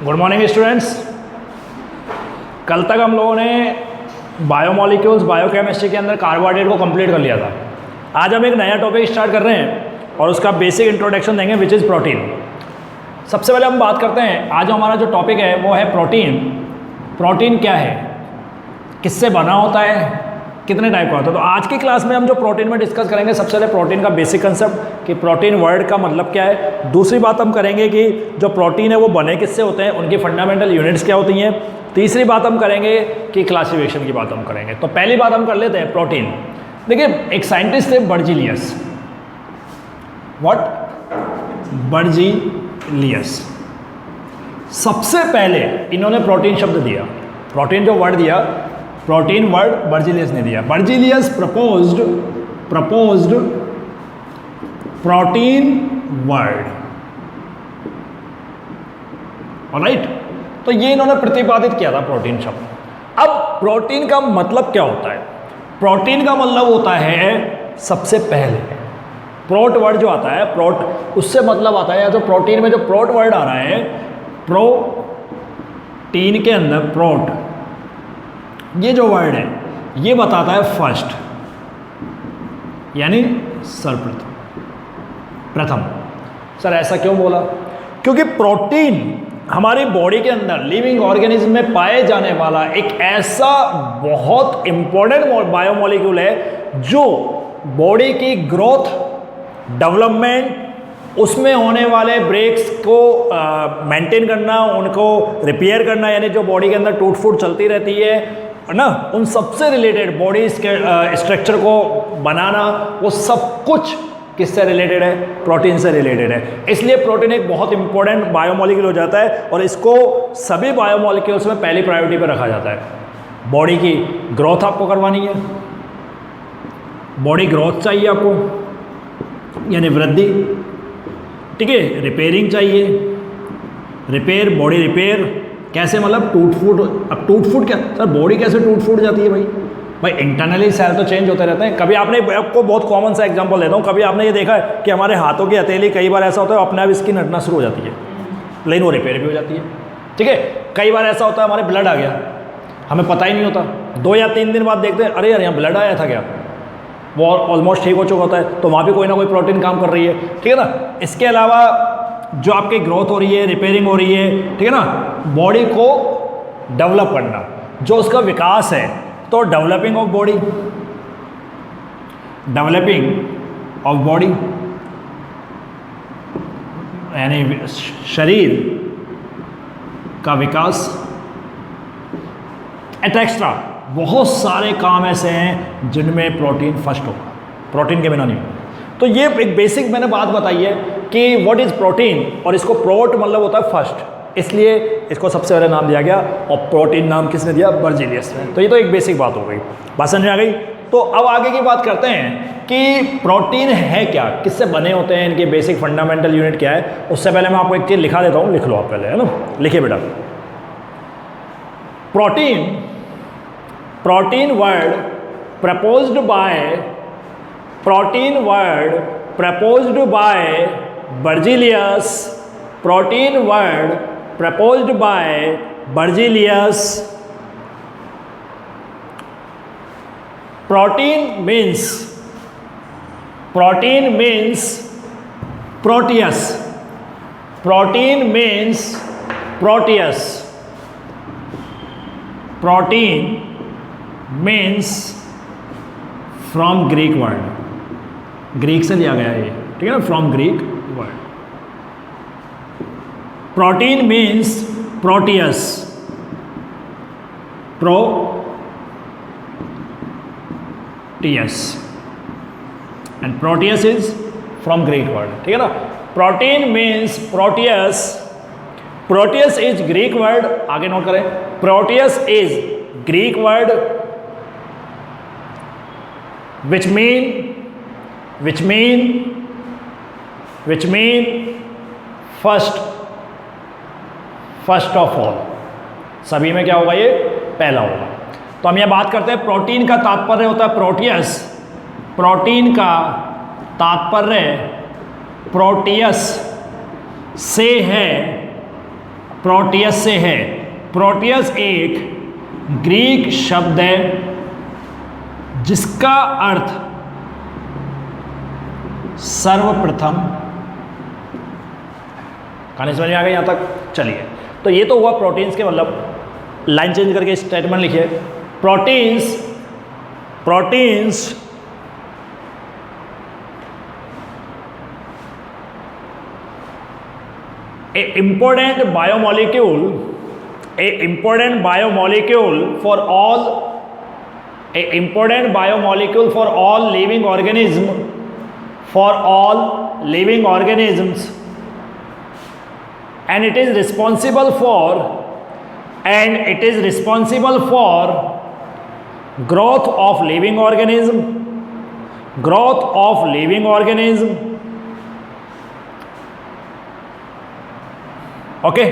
Good morning students. कल तक हम लोगों ने बायोमोलिक्यूल्स बायोकेमिस्ट्री के अंदर कार्बोहाइड्रेट को कंप्लीट कर लिया था। आज हम एक नया टॉपिक स्टार्ट कर रहे हैं और उसका बेसिक इंट्रोडक्शन देंगे विच इज़ प्रोटीन। सबसे पहले हम बात करते हैं, आज हमारा जो टॉपिक है वो है प्रोटीन। प्रोटीन क्या है, किससे बना होता है, कितने टाइप का होता है। तो आज की क्लास में हम जो प्रोटीन में डिस्कस करेंगे, सबसे पहले प्रोटीन का बेसिक कंसेप्ट कि प्रोटीन वर्ड का मतलब क्या है। दूसरी बात हम करेंगे कि जो प्रोटीन है वो बने किससे होते हैं, उनकी फंडामेंटल यूनिट्स क्या होती हैं। तीसरी बात हम करेंगे कि क्लासिफिकेशन की बात हम करेंगे। तो पहली बात हम कर लेते हैं प्रोटीन। देखिए, एक साइंटिस्ट थे बर्जीलियस। व्हाट? बर्जीलियस। सबसे पहले इन्होंने प्रोटीन शब्द दिया, प्रोटीन जो वर्ड दिया, प्रोटीन वर्ड बर्जीलियस ने दिया। Berzelius proposed protein word. Alright, तो ये इन्होंने प्रतिपादित किया था प्रोटीन शब्द। अब प्रोटीन का मतलब क्या होता है? प्रोटीन का मतलब होता है, सबसे पहले प्रोट वर्ड जो आता है, प्रोट, उससे मतलब आता है, या जो प्रोटीन में जो प्रोट वर्ड आ रहा है, प्रोटीन के अंदर प्रोट, ये जो वर्ड है ये बताता है फर्स्ट, यानी सर्वप्रथम, प्रथम। सर ऐसा क्यों बोला? क्योंकि प्रोटीन हमारी बॉडी के अंदर लिविंग ऑर्गेनिज्म में पाए जाने वाला एक ऐसा बहुत इंपॉर्टेंट बायोमोलिक्यूल है जो बॉडी की ग्रोथ, डेवलपमेंट, उसमें होने वाले ब्रेक्स को मेंटेन करना, उनको रिपेयर करना, यानी जो बॉडी के अंदर टूट फूट चलती रहती है ना, उन सबसे रिलेटेड, बॉडी स्ट्रक्चर को बनाना, वो सब कुछ किससे रिलेटेड है? प्रोटीन से रिलेटेड है। इसलिए प्रोटीन एक बहुत इंपॉर्टेंट बायोमोलिक्यूल हो जाता है और इसको सभी बायोमोलिक्यूल्स में पहली प्रायोरिटी पर रखा जाता है। बॉडी की ग्रोथ आपको करवानी है, बॉडी ग्रोथ चाहिए आपको, यानी वृद्धि, ठीक है। रिपेयरिंग चाहिए, रिपेयर, बॉडी रिपेयर कैसे, मतलब टूट फूट। अब टूट फूट क्या सर, बॉडी कैसे टूट फूट जाती है भाई इंटरनली सेल तो चेंज होते रहते हैं। कभी आपने, आपको बहुत कॉमन सा एग्जांपल देता हूँ, कभी आपने ये देखा है कि हमारे हाथों की हथेली कई बार ऐसा होता है अपने आप स्किन हटना शुरू हो जाती है, लेकिन वो रिपेयर भी हो जाती है, ठीक है। कई बार ऐसा होता है हमारे ब्लड आ गया, हमें पता ही नहीं होता, 2 या 3 दिन बाद देखते हैं, अरे यार यहाँ ब्लड आया था क्या, वो ऑलमोस्ट ठीक हो चुका होता है। तो वहाँ भी कोई ना कोई प्रोटीन काम कर रही है, ठीक है ना। इसके अलावा जो आपकी ग्रोथ हो रही है, रिपेयरिंग हो रही है, ठीक है ना, बॉडी को डेवलप करना, जो उसका विकास है, तो developing of body, developing of body यानी शरीर का विकास, एक्स्ट्रा बहुत सारे काम ऐसे हैं जिनमें प्रोटीन फर्स्ट होगा, प्रोटीन के बिना नहीं होगा। तो ये एक बेसिक मैंने बात बताई है कि व्हाट इज प्रोटीन, और इसको प्रोट मतलब होता है फर्स्ट, इसलिए इसको सबसे पहले नाम दिया गया। और प्रोटीन नाम किसने दिया? बर्जीलियस ने। तो ये तो एक बेसिक बात हो गई, बात समझ में आ गई। तो अब आगे की बात करते हैं कि प्रोटीन है क्या, किससे बने होते हैं, इनकी बेसिक फंडामेंटल यूनिट क्या है। उससे पहले मैं आपको एक चीज़ लिखा देता हूँ, लिख लो आप पहले, है ना, लिखिए बेटा। Protein, protein word proposed by, protein word proposed by Berzelius, protein word proposed by Berzelius. Protein means Proteus, protein means Proteus, protein means from Greek word, Greek से लिया गया है ये, ठीक है ना, from Greek word. Protein means Proteus, and Proteus is from Greek word, ठीक है ना। Protein means Proteus, Proteus is Greek word, आगे नोट करें, Proteus is Greek word which mean first of all। सभी में क्या होगा? ये पहला होगा। तो हम ये बात करते हैं, प्रोटीन का तात्पर्य होता है प्रोटियस, प्रोटीन का तात्पर्य प्रोटियस से है प्रोटियस से है। प्रोटियस एक ग्रीक शब्द है जिसका अर्थ सर्वप्रथम। कहानी समझ में आ गई यहां तक? चलिए, तो ये तो हुआ प्रोटीन्स के, मतलब लाइन चेंज करके स्टेटमेंट लिखिए। Proteins a important biomolecule for all living organisms, and it is responsible for growth of living organism. Okay,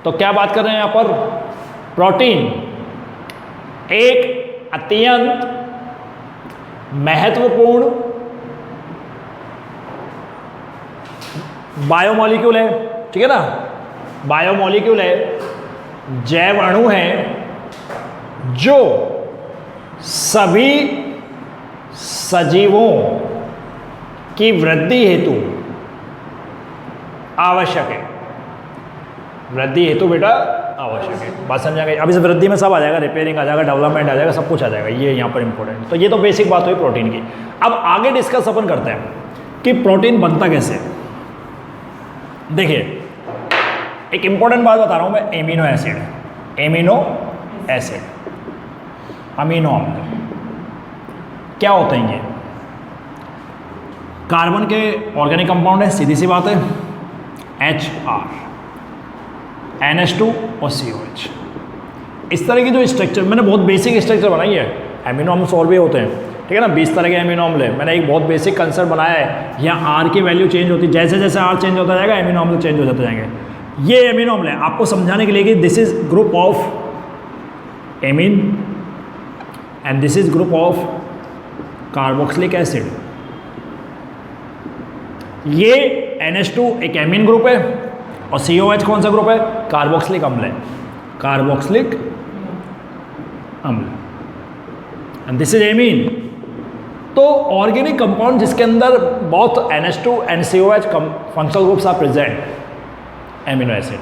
तो क्या बात कर रहे हैं यहां पर? प्रोटीन एक अत्यंत महत्वपूर्ण बायोमॉलिक्यूल है, ठीक है ना? बायोमॉलिक्यूल है, जैव अणु है जो सभी सजीवों की वृद्धि हेतु आवश्यक है। वृद्धि हेतु बेटा आवश्यक है। बात समझा गई? अब इस वृद्धि में सब आ जाएगा, रिपेयरिंग आ जाएगा, डेवलपमेंट आ जाएगा, सब कुछ आ जाएगा। ये यहाँ पर इंपॉर्टेंट। तो ये तो बेसिक बात हुई प्रोटीन की। अब आगे डिस्कस अपन करते हैं कि प्रोटीन बनता कैसे। देखिए, एक इंपॉर्टेंट बात बता रहा हूं मैं, एमिनो एसिड, अमीनो अम्ल क्या होते हैं? ये कार्बन के ऑर्गेनिक कंपाउंड है, सीधी सी बात है। HR, NH2 और COH, इस तरह की जो स्ट्रक्चर, मैंने बहुत बेसिक स्ट्रक्चर बनाई है। एमिनो अम्ल और भी होते हैं, ठीक है ना? 20 तरह के एमिनो अम्ल है। मैंने एक बहुत बेसिक कंसेप्ट बनाया है। यहाँ R की वैल्यू चेंज होती है, जैसे जैसे R चेंज होता जाएगा एमिनो अम्ल चेंज हो जाते जाएंगे। ये एमिनो अम्ल है, आपको समझाने के लिए कि this is group of amine and this is group of carboxylic acid. ये NH2 एक एमीन ग्रुप है और COH कौन सा ग्रुप है? कार्बोक्सिलिक अम्ल है, कार्बोक्सिलिक अम्ल, एंड दिस इज एमीन। तो ऑर्गेनिक कंपाउंड जिसके अंदर बहुत NH2 and COH functional groups are present, amino acid.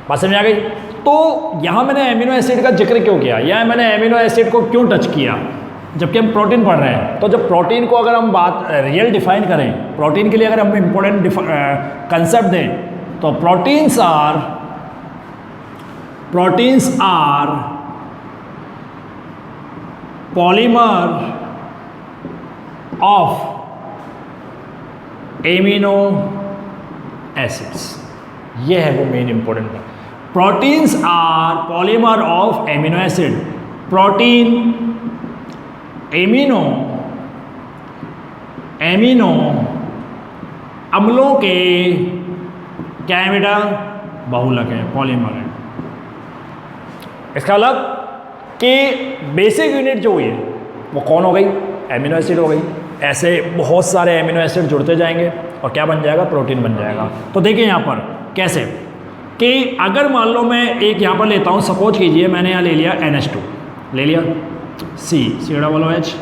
बात समझ आ गई? तो यहाँ मैंने एमिनो एसिड का जिक्र क्यों किया, या मैंने एमिनो एसिड को क्यों टच किया, जबकि हम प्रोटीन पढ़ रहे हैं। तो जब प्रोटीन को अगर हम बात रियल डिफाइन करें, प्रोटीन के लिए अगर हम इंपॉर्टेंट कंसेप्ट दें, तो proteins are polymer of amino acids. ये है वो मेन इंपॉर्टेंट बात। Proteins are polymer of amino acid. Protein amino अम्लों के क्या है बेटा? बहुलक है, पॉलीमर है। इसका मतलब कि बेसिक यूनिट जो हुई है वो कौन हो गई? एमिनो एसिड हो गई। ऐसे बहुत सारे एमिनो एसिड जुड़ते जाएंगे और क्या बन जाएगा? प्रोटीन बन जाएगा। तो देखिए यहाँ पर कैसे कि अगर मान लो मैं एक यहाँ पर लेता हूँ, सपोज कीजिए मैंने यहाँ ले लिया NH2, ले लिया COOH,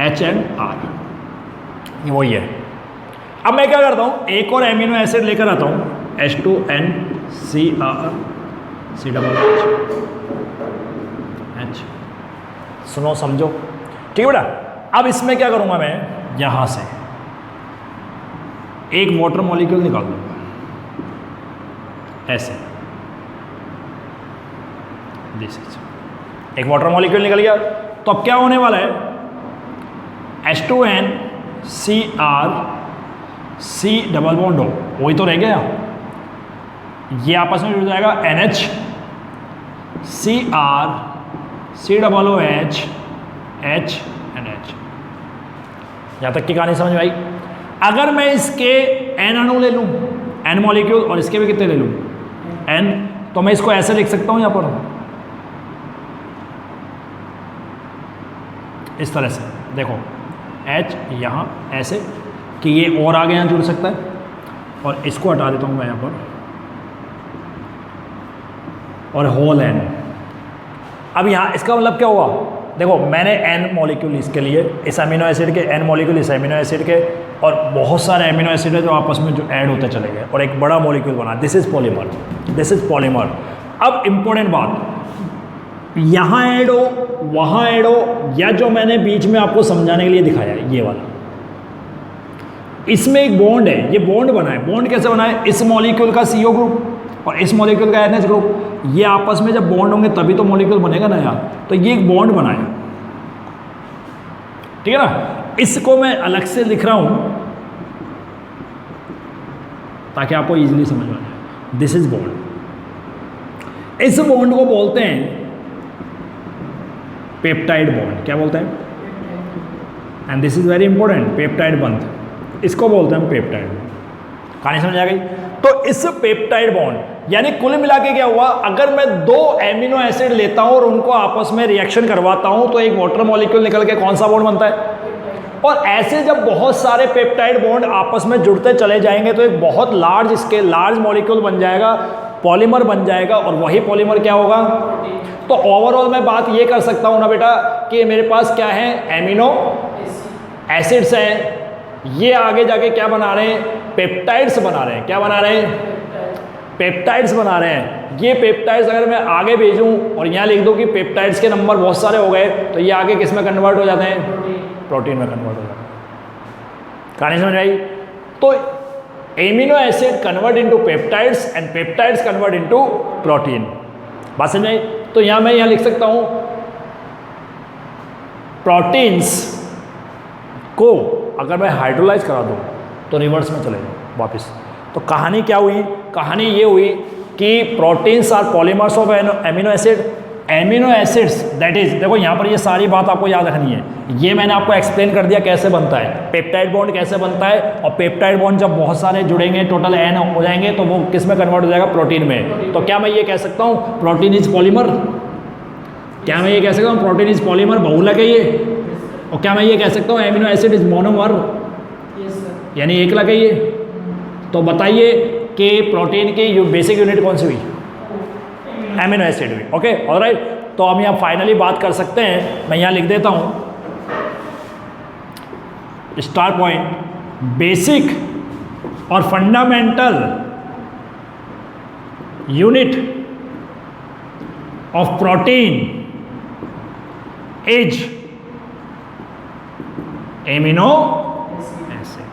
H एंड R, ये वही है। अब मैं क्या करता हूँ, एक और एमिनो एसिड लेकर आता हूँ, H2NCR COOH। सुनो समझो, ठीक है बेटा? अब इसमें क्या करूँगा मैं, यहाँ से एक वाटर मॉलिक्यूल निकाल दूँगा ऐसे, एक वाटर मॉलिक्यूल निकल गया। तो अब क्या होने वाला है? H2NCR C डबल बॉन्ड हो, वही तो रह गया। ये आपस में जुड़ जाएगा NHCR COOH H and H। यहाँ तक की कहानी समझ में आई? अगर मैं इसके N अणु ले लूँ, N मॉलिक्यूल, और इसके भी कितने ले लूँ? N, तो मैं इसको ऐसे लिख सकता हूँ यहाँ पर, इस तरह से। देखो H यहाँ ऐसे कि ये और आगे यहाँ जुड़ सकता है, और इसको हटा देता हूँ मैं यहाँ पर, और होल एन। अब यहाँ इसका मतलब क्या हुआ, देखो मैंने एन मॉलिक्यूल इसके लिए, इस अमीनो एसिड के एन मॉलिक्यूल इस अमीनो एसिड के, और बहुत सारे अमीनो एसिड है जो आपस में जो ऐड होते चले गए और एक बड़ा मॉलिक्यूल बना। This is polymer, this is polymer. अब इंपॉर्टेंट बात, यहाँ ऐड हो वहाँ ऐड हो, या जो मैंने बीच में आपको समझाने के लिए दिखाया है ये वाला, इसमें एक बॉन्ड है, ये बॉन्ड बना है। बॉन्ड कैसे बना है, इस मॉलिक्यूल का CO ग्रुप और इस मॉलिक्यूल का NH ग्रुप, ये आपस में जब बॉन्ड होंगे तभी तो मॉलिक्यूल बनेगा ना यार। तो ये एक बॉन्ड बना है, ठीक है ना। इसको मैं अलग से लिख रहा हूं ताकि आपको इजीली समझ में आ जाए। दिस इज बॉन्ड, इस बॉन्ड को बोलते हैं पेप्टाइड बॉन्ड। क्या बोलते हैं, and this is very important, peptide बंध, इसको बोलते हैं पेप्टाइड बॉन्ड। कहानी समझ आ गई। तो इस पेप्टाइड बॉन्ड यानी कुल मिला के क्या हुआ, अगर मैं 2 एमिनो एसिड लेता हूं और उनको आपस में रिएक्शन करवाता हूं तो एक वाटर मॉलिक्यूल निकल के कौन सा बॉन्ड बनता है। और ऐसे जब बहुत सारे पेप्टाइड बॉन्ड आपस में जुड़ते चले जाएंगे तो एक बहुत लार्ज स्केल, लार्ज मॉलिक्यूल बन जाएगा, पॉलीमर बन जाएगा, और वही पॉलीमर क्या होगा। तो ओवरऑल मैं बात ये कर सकता हूं ना बेटा कि मेरे पास क्या है, एमिनो एसिड्स हैं, ये आगे जाके क्या बना रहे हैं, पेप्टाइड्स बना रहे हैं। क्या बना रहे हैं, पेप्टाइड्स बना रहे हैं। ये पेप्टाइड्स अगर मैं आगे भेजूं और यहाँ लिख दूं कि पेप्टाइड्स के नंबर बहुत सारे हो गए, तो ये आगे किस में कन्वर्ट हो जाते हैं, प्रोटीन में कन्वर्ट हो जाते हैं। कहानी समझ आई। तो amino acid convert into peptides and peptides convert into protein. बात समझ आई। तो यहाँ मैं यहाँ लिख सकता हूं प्रोटीन्स को अगर मैं हाइड्रोलाइज करा दूं तो रिवर्स में चले जाओ वापस। तो कहानी क्या हुई, कहानी ये हुई कि proteins are polymers of amino acid. Amino acids that is, देखो यहाँ पर ये सारी बात आपको याद रखनी है। ये मैंने आपको एक्सप्लेन कर दिया कैसे बनता है, पेप्टाइड बॉन्ड कैसे बनता है, और पेप्टाइड बॉन्ड जब बहुत सारे जुड़ेंगे, टोटल N हो जाएंगे, तो वो किस में कन्वर्ट हो जाएगा, प्रोटीन में। तो क्या मैं ये कह सकता हूँ प्रोटीन इज पॉलीमर, क्या मैं ये कह सकता हूँ प्रोटीन इज पॉलीमर, बहुलक है ये। और क्या मैं ये कह सकता हूँ एमिनो एसिड इज मोनोमर, यानी एकलक है ये। तो बताइए कि प्रोटीन की बेसिक यूनिट कौन सी हुई, एमिनो एसिड हुई। Okay alright. तो हम यहाँ फाइनली बात कर सकते हैं, मैं यहाँ लिख देता हूँ स्टार पॉइंट, बेसिक और fundamental unit of protein is amino acid.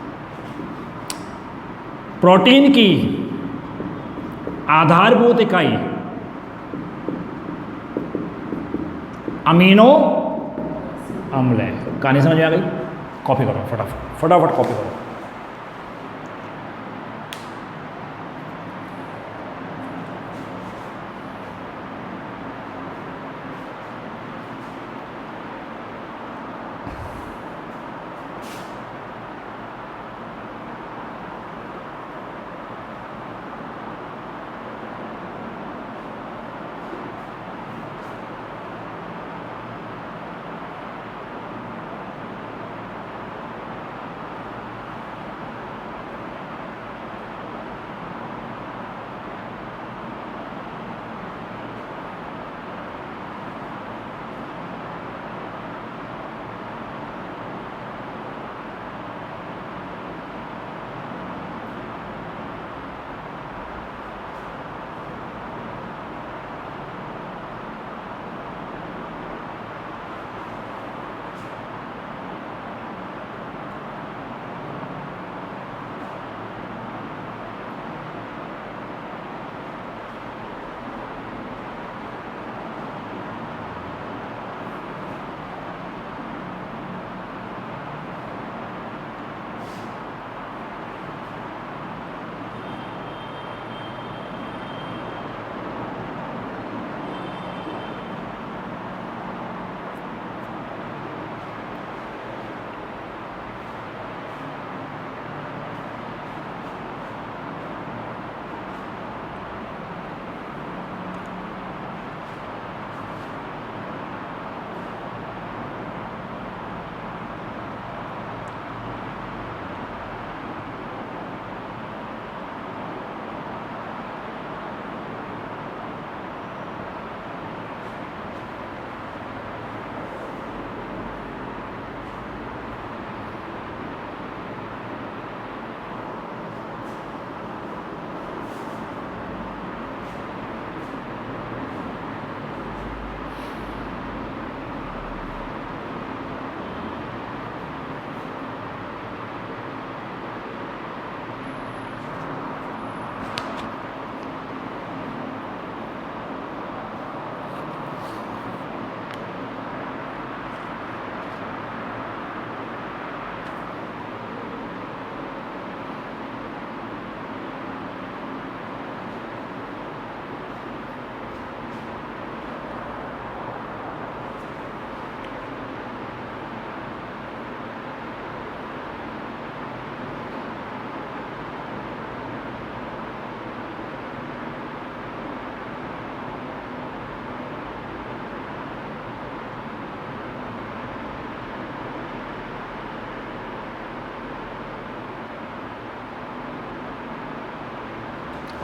Protein की आधारभूत इकाई अमीनो अम्ल है। कहानी समझ में आ गई। कॉपी करो फटाफट, फटाफट कॉपी करो।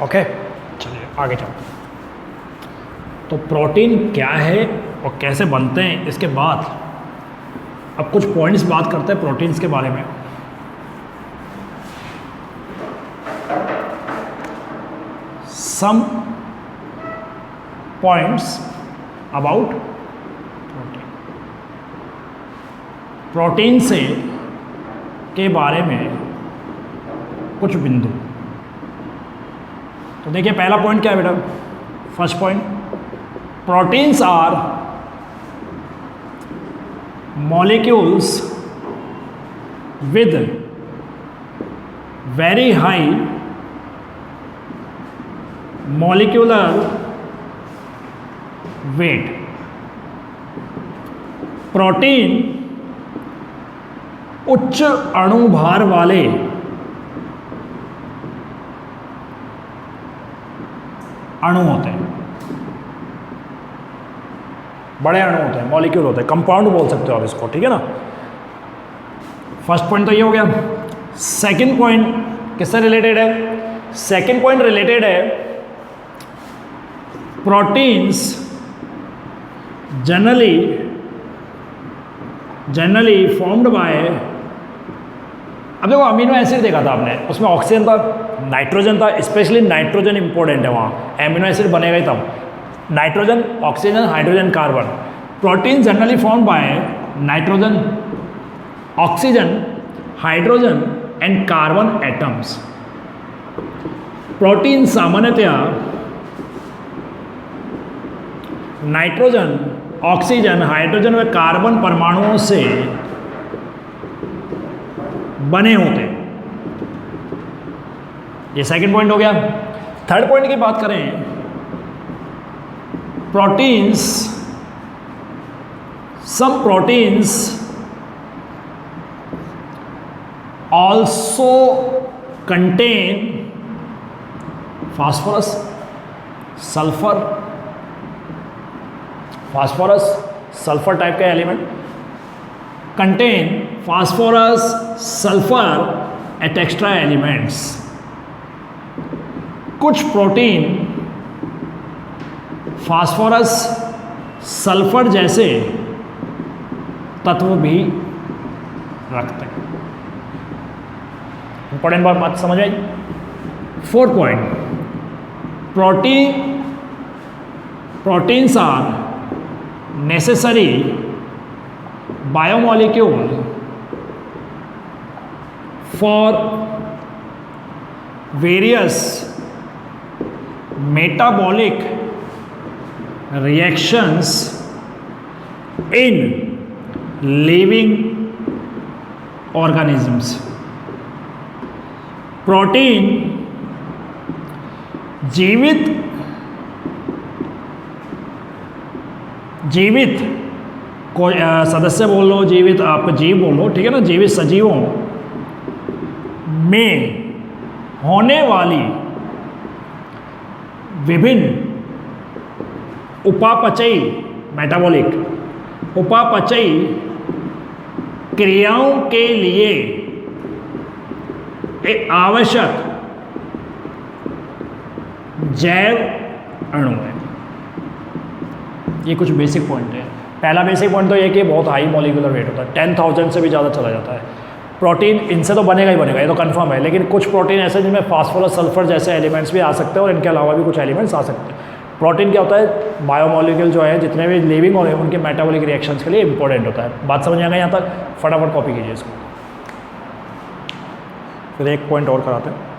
ओके, चलिए आगे चलो। तो प्रोटीन क्या है और कैसे बनते हैं, इसके बाद अब कुछ पॉइंट्स बात करते हैं प्रोटीन्स के बारे में। Some points about protein, protein से के बारे में कुछ बिंदु। तो देखिए पहला पॉइंट क्या है बेटा, first point, proteins are molecules with very high molecular weight. Protein उच्च अणुभार वाले अणु होते हैं, बड़े अणु होते हैं, मॉलिक्यूल होते हैं, कंपाउंड बोल सकते हो आप इसको, ठीक है ना। फर्स्ट पॉइंट तो ये हो गया। सेकंड पॉइंट किससे रिलेटेड है? सेकंड पॉइंट रिलेटेड है प्रोटीन्स जनरली फॉर्म्ड बाय, अब देखो अमीनो एसिड देखा था आपने, उसमें ऑक्सीजन था, नाइट्रोजन था, स्पेशली नाइट्रोजन इंपॉर्टेंट है वहाँ, एमिनो एसिड बनेगा ही तब, nitrogen, oxygen, hydrogen, carbon. Protein generally formed by nitrogen, oxygen, hydrogen and carbon atoms. Protein सामान्यतया नाइट्रोजन, ऑक्सीजन, हाइड्रोजन व कार्बन परमाणुओं से बने होते हैं। ये सेकंड पॉइंट हो गया। थर्ड पॉइंट की बात करें, proteins, some proteins also contain phosphorus, sulphur, phosphorus sulphur type का element, contain phosphorus, sulphur at extra elements. कुछ प्रोटीन फास्फोरस, सल्फर जैसे तत्व भी रखते हैं। इंपॉर्टेंट बात समझ आई। Fourth point, proteins are necessary biomolecule for various metabolic reactions in living organisms। Protein जीवित को सदस्य बोल लो, जीवित आपका जीव बोल लो, ठीक है ना, जीवित सजीवों में होने वाली विभिन्न उपापचयी, मेटाबॉलिक उपापचयी क्रियाओं के लिए एक आवश्यक जैव अणु है। ये कुछ बेसिक पॉइंट है। पहला बेसिक पॉइंट तो ये कि बहुत हाई मॉलिक्यूलर वेट होता है, 10,000 से भी ज़्यादा चला जाता है। प्रोटीन इनसे तो बनेगा ही बनेगा, ये तो कंफर्म है, लेकिन कुछ प्रोटीन ऐसे जिनमें फास्फोरस, सल्फर जैसे एलिमेंट्स भी आ सकते हैं और इनके अलावा भी कुछ एलिमेंट्स आ सकते हैं। प्रोटीन क्या होता है, बायोमॉलिक्यूल जो है जितने भी लिविंग हो रहे हैं उनके मेटाबॉलिक रिएक्शंस के लिए इंपॉर्टेंट होता है। बात समझ आएगा यहाँ तक? फटाफट कॉपी कीजिए इसको। फिर एक पॉइंट और कराते हैं।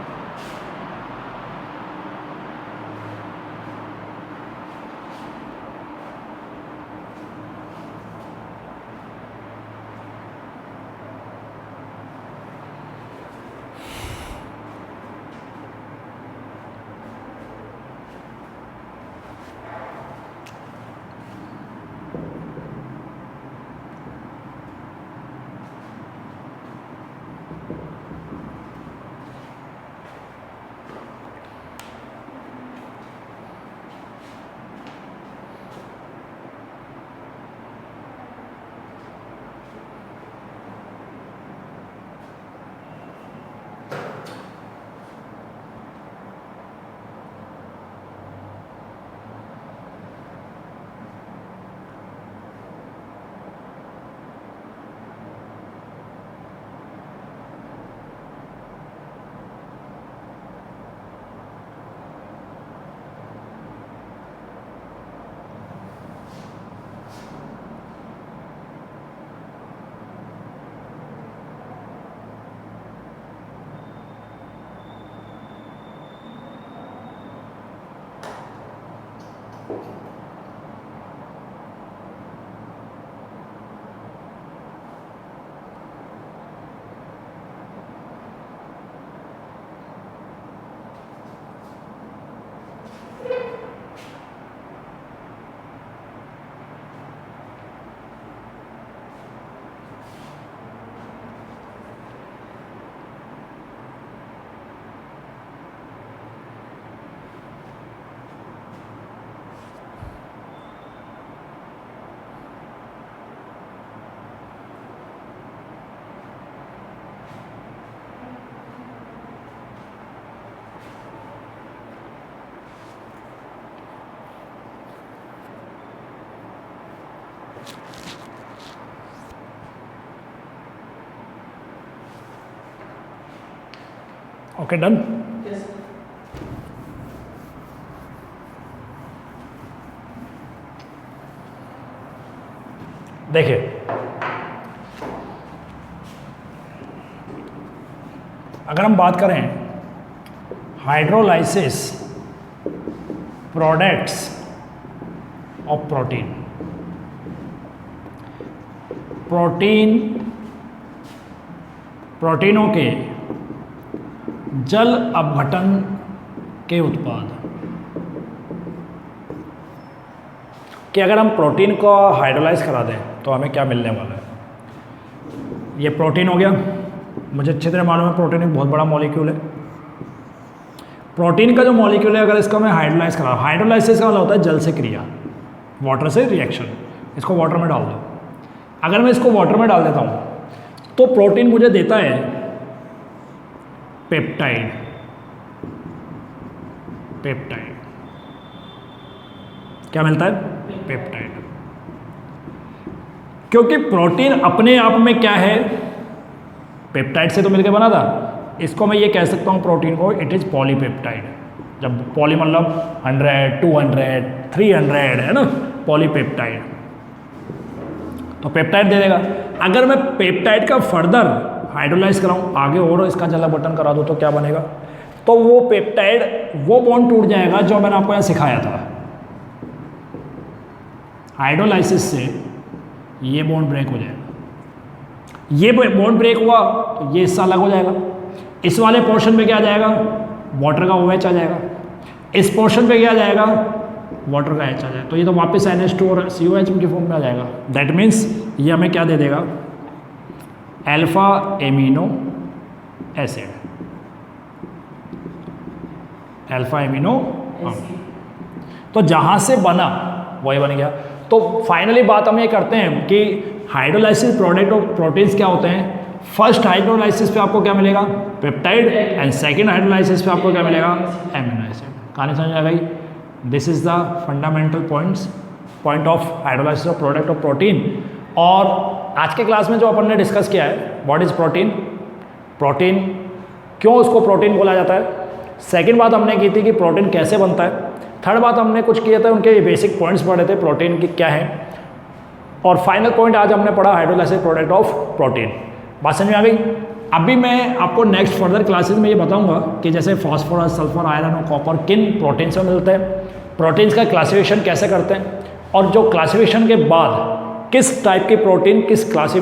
Okay done. देखिए अगर हम बात करें हाइड्रोलाइसिस प्रोडक्ट्स ऑफ प्रोटीन, प्रोटीनों के जल अपघटन के उत्पाद कि अगर हम प्रोटीन को हाइड्रोलाइज करा दें तो हमें क्या मिलने वाला है। ये प्रोटीन हो गया, मुझे अच्छी तरह मालूम है प्रोटीन एक बहुत बड़ा मॉलिक्यूल है। प्रोटीन का जो मॉलिक्यूल है अगर इसको मैं हाइड्रोलाइज करा, हाइड्रोलाइसिस का मतलब होता है जल से क्रिया, वाटर से रिएक्शन। इसको वाटर में डाल दो, अगर मैं इसको वाटर में डाल देता हूँ तो प्रोटीन मुझे देता है पेप्टाइड। क्या मिलता है? पेप्टाइड। क्योंकि प्रोटीन अपने आप में क्या है, पेप्टाइड से तो मिलकर बना था। इसको मैं ये कह सकता हूँ प्रोटीन को इट इज पॉलीपेप्टाइड। जब पॉली मतलब 100, 200, 300 है ना, पॉलीपेप्टाइड। तो पेप्टाइड दे देगा। अगर मैं पेप्टाइड का फर्दर हाइड्रोलाइज कराऊं, आगे और इसका जला बटन करा दो तो क्या बनेगा, तो वो पेप्टाइड वो बॉन्ड टूट जाएगा जो मैंने आपको यहाँ सिखाया था। हाइड्रोलाइसिस से ये बॉन्ड ब्रेक हो जाएगा, ये बॉन्ड ब्रेक हुआ तो ये हिस्सा अलग हो जाएगा। इस वाले पोर्शन पे क्या आ जाएगा, वाटर का OH आ जाएगा। इस पोर्शन पे क्या आ जाएगा, वाटर का H आ जाएगा। तो ये तो वापस NH2 और COH की फॉर्म में आ जाएगा। दैट मीन्स ये हमें क्या दे देगा, alpha amino acid, alpha amino. तो जहां से बना वही बन गया। तो फाइनली बात हम ये करते हैं कि हाइड्रोलाइसिस प्रोडक्ट ऑफ प्रोटीन्स क्या होते हैं। फर्स्ट हाइड्रोलाइसिस पे आपको क्या मिलेगा, पेप्टाइड, एंड सेकंड हाइड्रोलाइसिस पे आपको क्या मिलेगा, एमिनो एसिड। कहानी समझ आ गई। This is the fundamental point of hydrolysis of product of protein. और आज के क्लास में जो अपन ने डिस्कस किया है, व्हाट इज प्रोटीन, प्रोटीन क्यों उसको प्रोटीन बोला जाता है। सेकंड बात हमने की थी कि प्रोटीन कैसे बनता है। थर्ड बात हमने कुछ किए थे, उनके बेसिक पॉइंट्स पढ़े थे प्रोटीन की क्या है। और फाइनल पॉइंट आज हमने पढ़ा हाइड्रोलाइसिस प्रोडक्ट ऑफ प्रोटीन। बात समझ में आ गई। अभी मैं आपको नेक्स्ट फर्दर क्लासेस में ये बताऊंगा कि जैसे फास्फोरस, सल्फर, आयरन और कॉपर किन प्रोटीन से मिलते हैं, प्रोटीन्स का क्लासिफिकेशन कैसे करते हैं, और जो क्लासिफिकेशन के बाद किस टाइप की प्रोटीन किस क्लास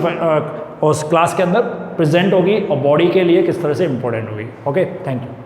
के अंदर प्रेजेंट होगी और बॉडी के लिए किस तरह से इंपॉर्टेंट होगी। Okay, thank you.